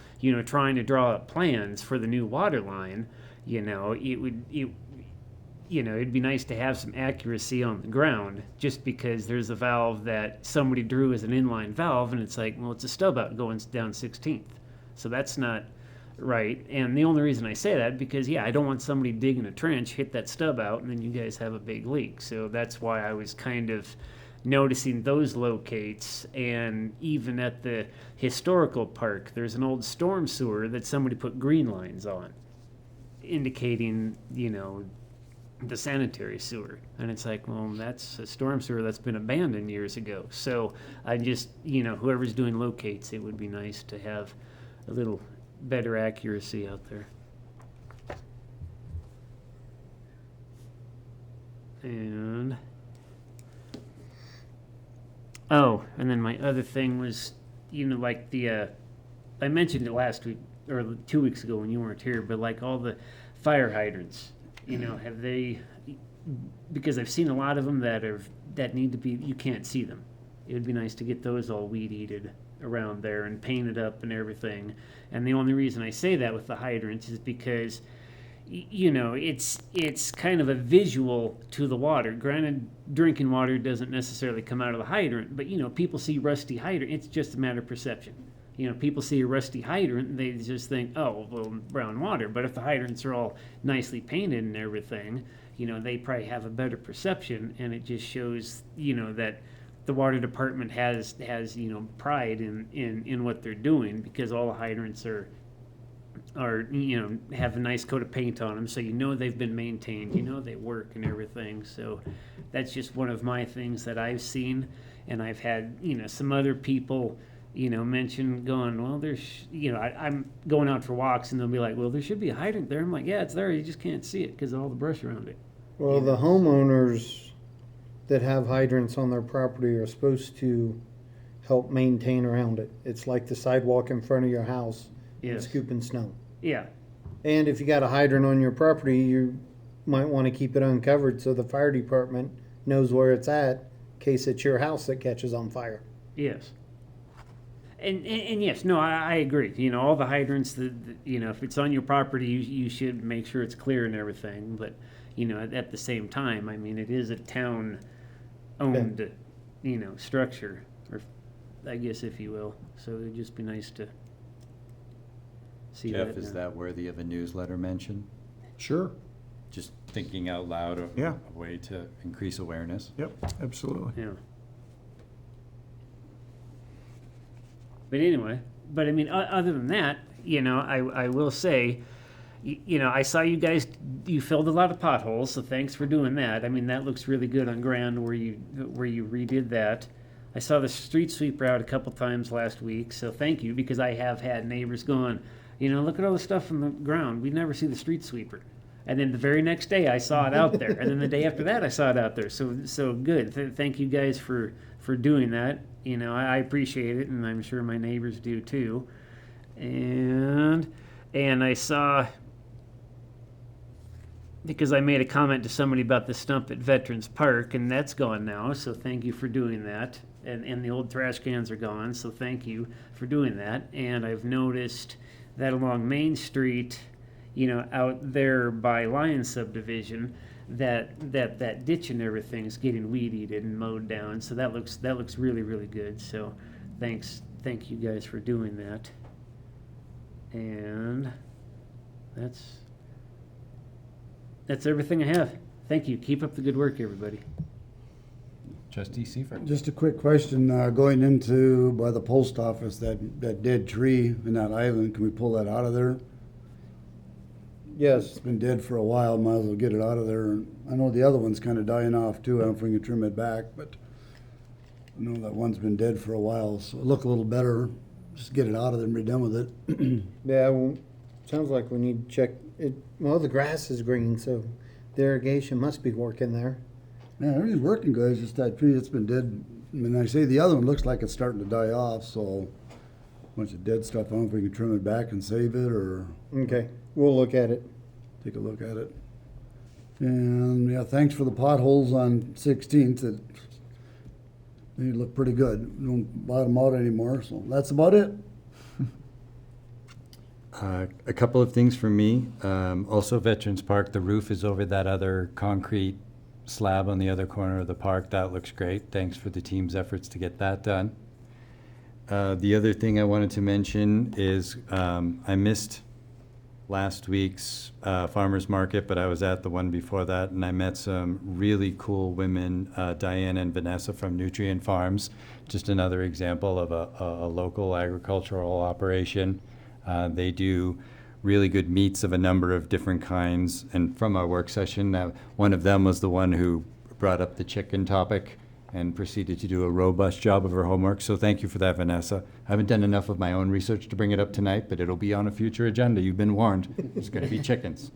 trying to draw up plans for the new water line, it'd be nice to have some accuracy on the ground, just because there's a valve that somebody drew as an inline valve, and it's like, well, it's a stub out going down 16th. So that's not right. And the only reason I say that, because, I don't want somebody digging a trench, hit that stub out, and then you guys have a big leak. So that's why I was kind of noticing those locates. And even at the historical park, there's an old storm sewer that somebody put green lines on, indicating, the sanitary sewer. And it's like, well, that's a storm sewer that's been abandoned years ago. So I just, whoever's doing locates, it would be nice to have a little better accuracy out there. And and then my other thing was, like I mentioned it last week or 2 weeks ago when you weren't here, but like all the fire hydrants, have they, because I've seen a lot of them that need to be, you can't see them. It would be nice to get those all weed eated around there and painted up and everything. And the only reason I say that with the hydrants is because, it's kind of a visual to the water. Granted, drinking water doesn't necessarily come out of the hydrant, but, people see rusty hydrant. It's just a matter of perception. People see a rusty hydrant and they just think, oh, well, brown water. But if the hydrants are all nicely painted and everything, they probably have a better perception, and it just shows, that the water department has pride in what they're doing, because all the hydrants are have a nice coat of paint on them, so they've been maintained, they work and everything. So that's just one of my things that I've seen, and I've had some other people mention going, well, I'm going out for walks, and they'll be like, well, there should be a hydrant there. I'm like, yeah, it's there, you just can't see it because of all the brush around it. Well, the homeowners that have hydrants on their property are supposed to help maintain around it. It's like the sidewalk in front of your house and Yes. scooping snow. Yeah. And if you got a hydrant on your property, you might want to keep it uncovered so the fire department knows where it's at in case it's your house that catches on fire. Yes. And yes, no, I agree. You know, all the hydrants you know, if it's on your property, you should make sure it's clear and everything. But, you know, at the same time, I mean, it is a town-owned, you know, structure, or I guess if you will. So it'd just be nice to see that. Jeff, is that worthy of a newsletter mention? Sure. Just thinking out loud, Yeah. a way to increase awareness. Yep, absolutely. Yeah. But anyway, I mean, other than that, you know, I will say, you know, I saw you guys, you filled a lot of potholes, so thanks for doing that. I mean, that looks really good on Grand where you redid that. I saw the street sweeper out a couple times last week, so thank you, because I have had neighbors going, you know, look at all the stuff on the ground. We never see the street sweeper. And then the very next day I saw it out there, and then the day after that I saw it out there. So good. Thank you guys for doing that. You know, I appreciate it, and I'm sure my neighbors do too. And I saw, because I made a comment to somebody about the stump at Veterans Park, and that's gone now, so thank you for doing that. And the old trash cans are gone, so thank you for doing that. And I've noticed that along Main Street, you know, out there by Lion Subdivision, that ditch and everything's getting weed eated and mowed down. So that looks really, really good. So thank you guys for doing that. And that's everything I have. Thank you. Keep up the good work, everybody. Trustee Seifert. Just a quick question, going into by the post office, that dead tree in that island, can we pull that out of there? Yes, It's been dead for a while, might as well get it out of there. I know the other one's kind of dying off too, I don't know if we can trim it back, but I know that one's been dead for a while, so it'll look a little better. Just get it out of there and be done with it. yeah, well, sounds like we need to check it. Well, the grass is green, so the irrigation must be working there. Yeah, everything's working good, it's just that tree that's been dead. I mean, I say the other one looks like it's starting to die off, so bunch of dead stuff, I don't know if we can trim it back and save it, or Okay, we'll look at it. take a look at it. And yeah, thanks for the potholes on 16th. They look pretty good. Don't bottom out anymore, so that's about it. A couple of things from me. Also Veterans Park, the roof is over that other concrete slab on the other corner of the park. That looks great. Thanks for the team's efforts to get that done. The other thing I wanted to mention is I missed last week's farmer's market, but I was at the one before that, and I met some really cool women, Diane and Vanessa from Nutrient Farms, just another example of a local agricultural operation. They do really good meats of a number of different kinds, and from our work session, one of them was the one who brought up the chicken topic and proceeded to do a robust job of her homework. So thank you for that, Vanessa. I haven't done enough of my own research to bring it up tonight, but it'll be on a future agenda. You've been warned. There's going to be chickens.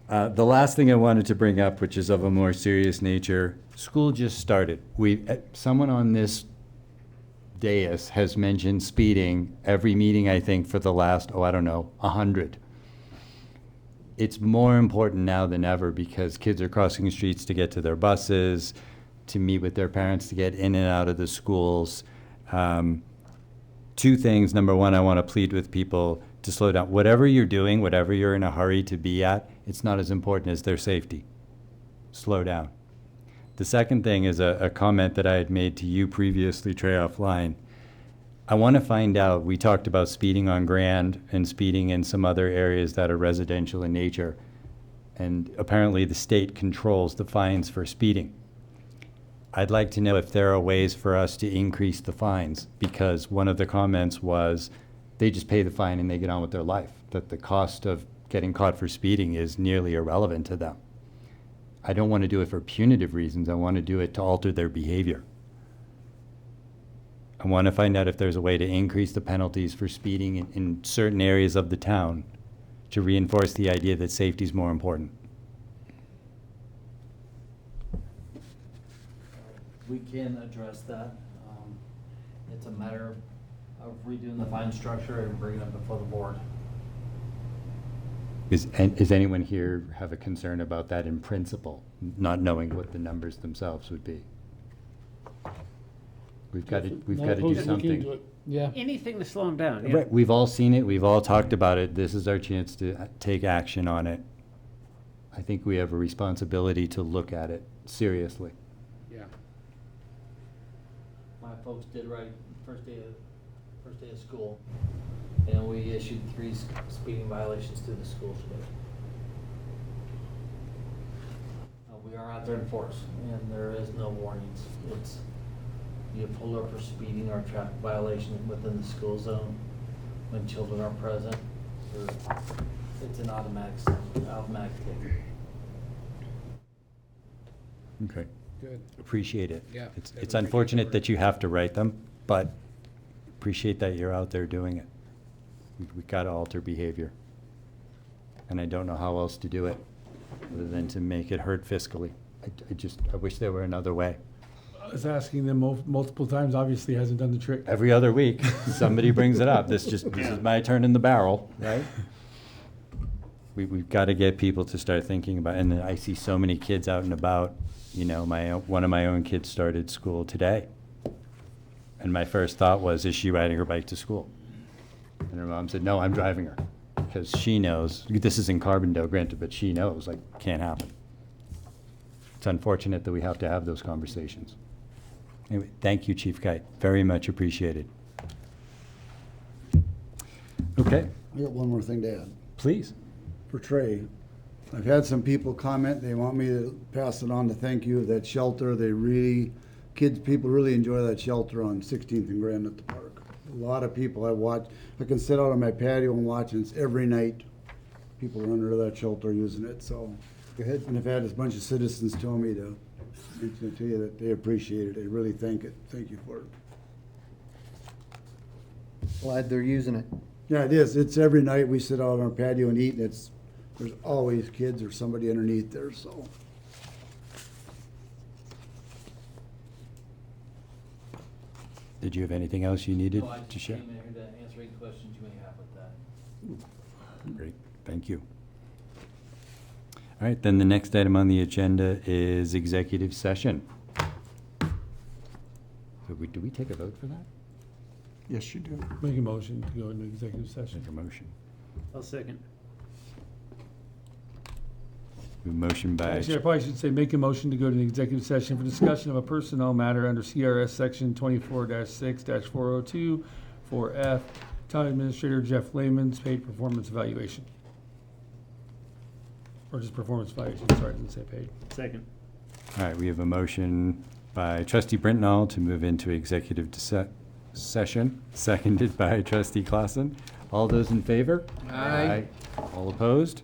The last thing I wanted to bring up, which is of a more serious nature, school just started. Someone on this dais has mentioned speeding every meeting, I think, for the last, 100. It's more important now than ever because kids are crossing streets to get to their buses, to meet with their parents, to get in and out of the schools. Two things. Number one, I want to plead with people to slow down. Whatever you're doing, whatever you're in a hurry to be at, it's not as important as their safety. Slow down. The second thing is a comment that I had made to you previously, Trey, offline. I want to find out, we talked about speeding on Grand and speeding in some other areas that are residential in nature, and apparently the state controls the fines for speeding. I'd like to know if there are ways for us to increase the fines, because one of the comments was they just pay the fine and they get on with their life, that the cost of getting caught for speeding is nearly irrelevant to them. I don't want to do it for punitive reasons. I want to do it to alter their behavior. I want to find out if there's a way to increase the penalties for speeding in certain areas of the town to reinforce the idea that safety is more important. We can address that. It's a matter of redoing the fine structure and bringing it before the board. Is anyone here have a concern about that in principle, not knowing what the numbers themselves would be? We've got to Not do opposed to looking into something. it. Yeah. Anything to slow them down, yeah. Right, we've all seen it, we've all talked about it, this is our chance to take action on it. I think we have a responsibility to look at it seriously. Yeah. My folks did right first day of school, and we issued 3 speeding violations to the school today. We are out there in force, and there is no warnings. It's, you pull over for speeding or traffic violation within the school zone when children are present, it's an automatic ticket. Okay. Good. Appreciate it. Yeah, It's everybody unfortunate gets that you have to write them, but appreciate that you're out there doing it. We've got to alter behavior. And I don't know how else to do it, other than to make it hurt fiscally. I wish there were another way. I was asking them multiple times, obviously hasn't done the trick. Every other week, somebody brings it up. This is my turn in the barrel, right? We've got to get people to start thinking about, and I see so many kids out and about. You know, one of my own kids started school today. And my first thought was, is she riding her bike to school? And her mom said, no, I'm driving her. Because she knows, this is in Carbondale, granted, but she knows, like, can't happen. It's unfortunate that we have to have those conversations. Anyway, thank you, Chief Kite. Very much appreciated. Okay, I got one more thing to add. please. For Trey, I've had some people comment, they want me to pass it on to thank you, that shelter, people really enjoy that shelter on 16th and Grand at the park. A lot of people I can sit out on my patio and watch, and it's every night. People are under that shelter using it, so. Go ahead. And I've had a bunch of citizens tell me to mention it to you that they appreciate it, they really thank you for it. Glad they're using it. Yeah, it is, it's every night we sit out on our patio and eat, and there's always kids or somebody underneath there, so. Did you have anything else you needed No, I to just share? came in here to answer any questions you may have with that. Great, thank you. All right, then the next item on the agenda is executive session. So do we take a vote for that? Yes, you do. Make a motion to go into executive session. Make a motion. I'll second. A motion by, Actually, I probably should say, make a motion to go to an executive session for discussion of a personnel matter under CRS section 24-6-402, 4F, Town Administrator Jeff Lehman's paid performance evaluation. Or just performance evaluation, sorry, it didn't say paid. Second. all right, we have a motion by trustee Brittenall to move into executive session, seconded by trustee Clausen. All those in favor? Aye. All opposed?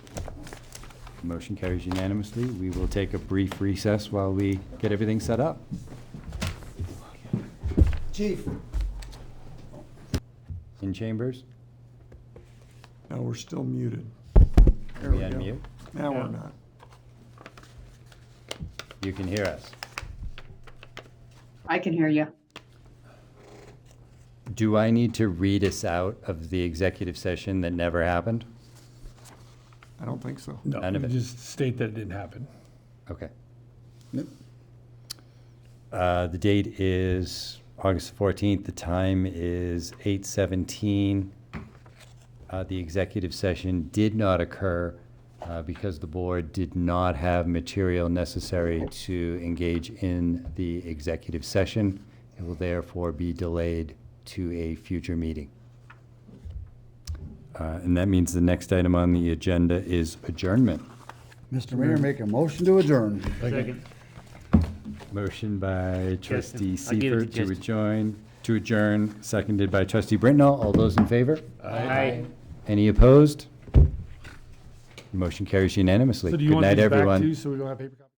Motion carries unanimously. We will take a brief recess while we get everything set up. Chief. In chambers? No, we're still muted. There We we go. unmute? Now we're not. You can hear us. I can hear you. Do I need to read us out of the executive session that never happened? I don't think so. No, None of you it. just state that it didn't happen. Okay. Yep. The date is August 14th. The time is 8:17. The executive session did not occur because the board did not have material necessary to engage in the executive session. It will therefore be delayed to a future meeting. And that means the next item on the agenda is adjournment. Mr. Mayor, make a motion to adjourn. Second. Motion by trustee I'll give it to Seifert to adjourn, seconded by trustee Brittenall. All those in favor? Aye. Any opposed? Motion carries unanimously. So do you Good want night, these back everyone. too, so we don't have paper copies?